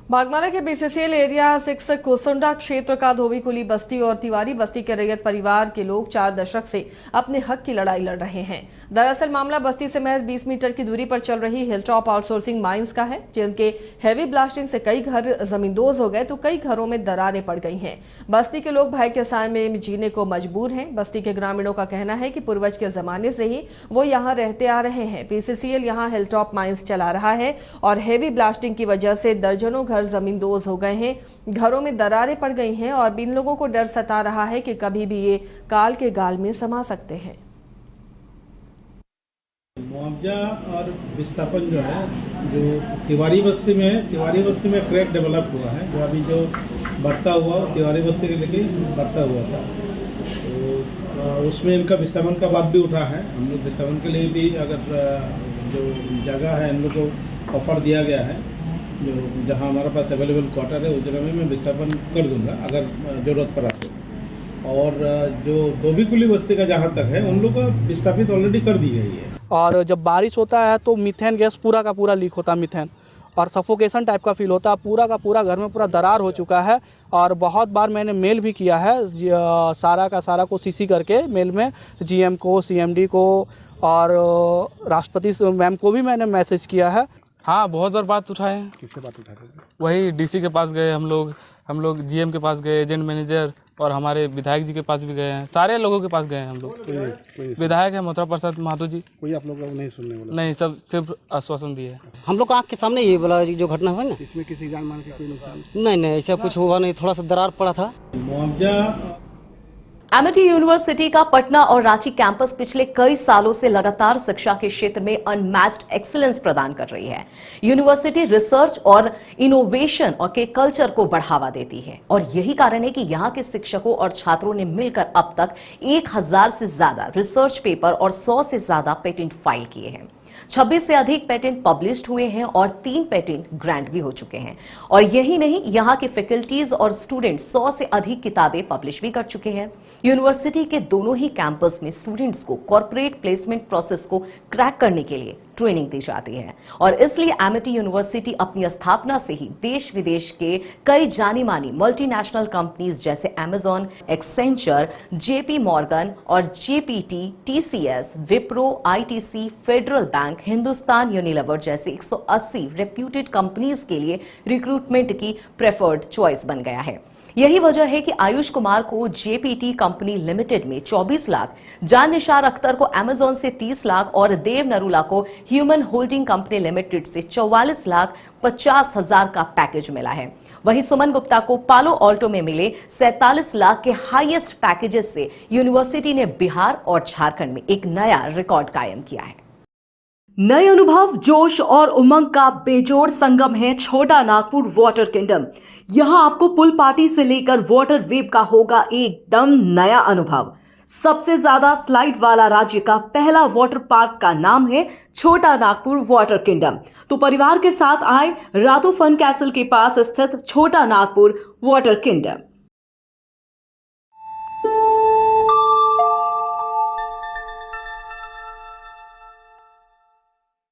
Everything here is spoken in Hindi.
बागमारा के बीसीसीएल एरिया 6 कोसुंडा क्षेत्र का धोबीकुली बस्ती और तिवारी बस्ती के रैयत परिवार के लोग 4 दशक से अपने हक की लड़ाई लड़ रहे हैं। दरअसल मामला बस्ती से महज 20 मीटर की दूरी पर चल रही हिलटॉप आउटसोर्सिंग माइंस का है, जिनके हैवी ब्लास्टिंग से कई घर जमींदोज हो गए तो कई घरों में दरारें पड़ गई हैं। बस्ती के लोग भय के साए में जीने को मजबूर हैं। बस्ती के ग्रामीणों का कहना है कि पूर्वज के जमाने से ही वो यहाँ रहते आ रहे हैं। बीसीसीएल यहाँ हिलटॉप माइंस चला रहा है और हैवी ब्लास्टिंग की वजह से दर्जनों घर जमींदोज हो गए हैं, घरों में दरारें पड़ गई हैं और इन लोगों को डर सता रहा है कि कभी भी ये काल के गाल में समा सकते हैं। मुआवजा और विस्थापन जो है, जो तिवारी बस्ती में है, तिवारी बस्ती में क्रैक डेवलप हुआ है, जो अभी जो बढ़ता हुआ तिवारी बस्ती के लेके बढ़ता हुआ था, तो उसमें इनका विस्थापन का बात भी उठा है। हम लोग विस्थापन के लिए भी अगर जो जगह है इन लोग को ऑफर दिया गया है, जो जहाँ हमारे पास अवेलेबल क्वार्टर है उस जगह में मैं विस्थापन कर दूंगा अगर ज़रूरत पड़ा तो। और जो धोबीकुली बस्ती का जहाँ तक है उन लोग को विस्थापित ऑलरेडी कर दी गई है। और जब बारिश होता है तो मीथेन गैस पूरा का पूरा लीक होता है, मीथेन, और सफोकेशन टाइप का फील होता है। पूरा का पूरा घर में पूरा दरार हो चुका है और बहुत बार मैंने मेल भी किया है सारा का सारा को सीसी करके मेल में जीएम को, सीएमडी को और राष्ट्रपति मैम को भी मैंने मैसेज किया है। हाँ, बहुत बार बात उठाए हैं। किससे बात उठाते हैं? वही डीसी के पास गए हम लोग जीएम के पास गए, एजेंट मैनेजर, और हमारे विधायक जी के पास भी गए हैं। सारे लोगों के पास गए हैं हम लोग। विधायक है मथुरा प्रसाद महतो जी, कोई आप लोग नहीं सुनने वाला? नहीं, सब सिर्फ आश्वासन दिए। हम लोग आँख के सामने ये वाला जो घटना हुआ ना, इसमें किसी जान मान के कोई नुकसान नहीं ऐसा कुछ हुआ नहीं, थोड़ा सा दरार पड़ा था। मुआवजा एमिटी यूनिवर्सिटी का पटना और रांची कैंपस पिछले कई सालों से लगातार शिक्षा के क्षेत्र में अनमैच्ड एक्सीलेंस प्रदान कर रही है। यूनिवर्सिटी रिसर्च और इनोवेशन और के कल्चर को बढ़ावा देती है और यही कारण है कि यहाँ के शिक्षकों और छात्रों ने मिलकर अब तक 1000 से ज्यादा रिसर्च पेपर और 100 से ज्यादा पेटेंट फाइल किए हैं। 26 से अधिक पेटेंट पब्लिश्ड हुए हैं और 3 पेटेंट ग्रांट भी हो चुके हैं। और यही नहीं, यहाँ के फैकल्टीज और स्टूडेंट 100 से अधिक किताबें पब्लिश भी कर चुके हैं। यूनिवर्सिटी के दोनों ही कैंपस में स्टूडेंट्स को कॉर्पोरेट प्लेसमेंट प्रोसेस को क्रैक करने के लिए ट्रेनिंग दी जाती है और इसलिए एमिटी यूनिवर्सिटी अपनी स्थापना से ही देश विदेश के कई जानी मानी मल्टीनेशनल कंपनीज जैसे अमेजॉन, एक्सेंचर, जेपी मॉर्गन और GPT, TCS, Wipro, ITC, federal bank, Hindustan Unilever जैसे 180 रेप्यूटेड कंपनीज के लिए रिक्रूटमेंट की प्रेफर्ड चॉइस बन गया है। यही वजह है कि आयुष कुमार को जेपीटी कंपनी लिमिटेड में 24 लाख, जान निसार अख्तर को अमेजॉन से 30 लाख और देव नरूला को ह्यूमन होल्डिंग कंपनी लिमिटेड से 44 लाख 50 हजार का पैकेज मिला है। वहीं सुमन गुप्ता को पालो ऑल्टो में मिले 47 लाख के हाईएस्ट पैकेजेस से यूनिवर्सिटी ने बिहार और झारखंड में एक नया रिकॉर्ड कायम किया है। नए अनुभव, जोश और उमंग का बेजोड़ संगम है छोटा नागपुर वाटर किंगडम। यहां आपको पुल पार्टी से लेकर वाटर वेव का होगा एकदम नया अनुभव। सबसे ज्यादा स्लाइड वाला राज्य का पहला वाटर पार्क का नाम है छोटा नागपुर वाटर किंगडम। तो परिवार के साथ आए रातू फन कैसल के पास स्थित छोटा नागपुर वाटर किंगडम।